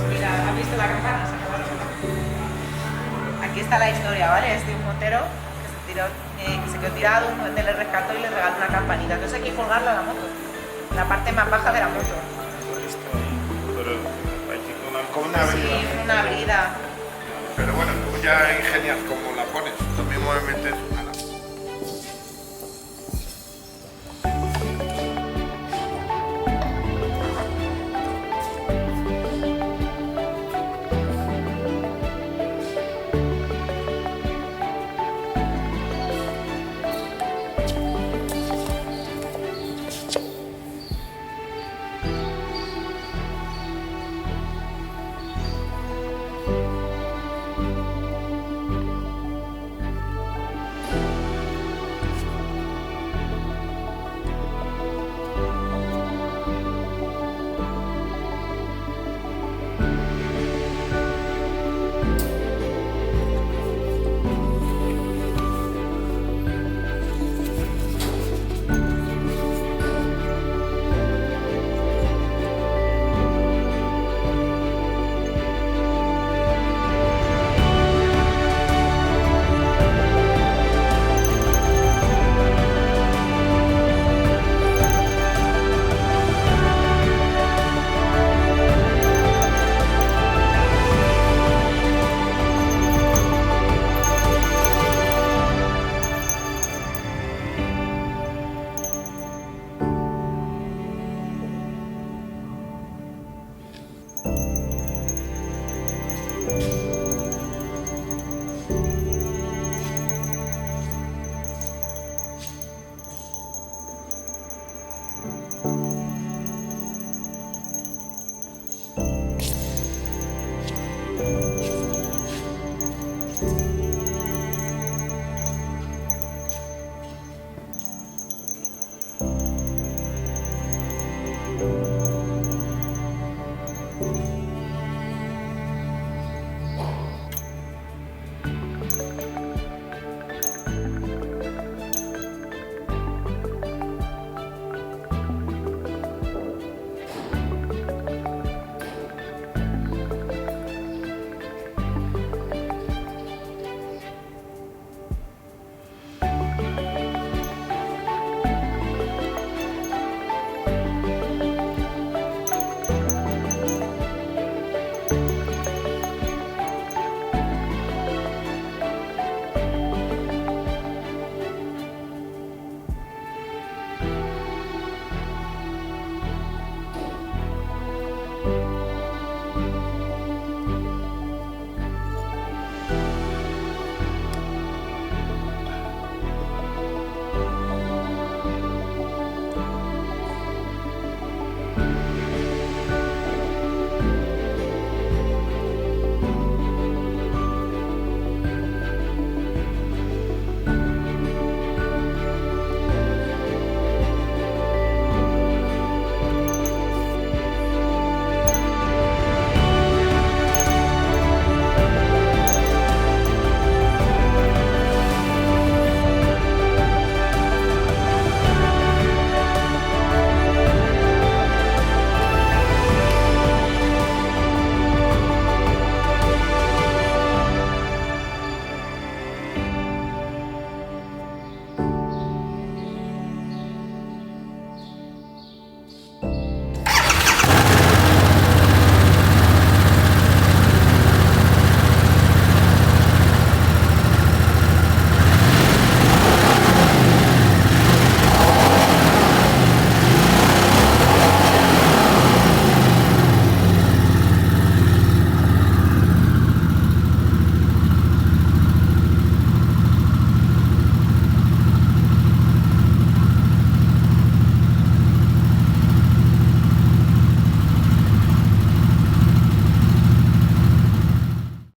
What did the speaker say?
Mira, ¿has visto la campana? Se acabó. Aquí está la historia, ¿vale? Es de un motero que se quedó tirado, un duende le rescató y le regaló una campanita. Entonces hay que colgarla a la moto, en la parte más baja de la moto. Pero hay que con una brida. Sí, una brida. Pero bueno, tú ya ingenias cómo la pones. Lo mismo me metes una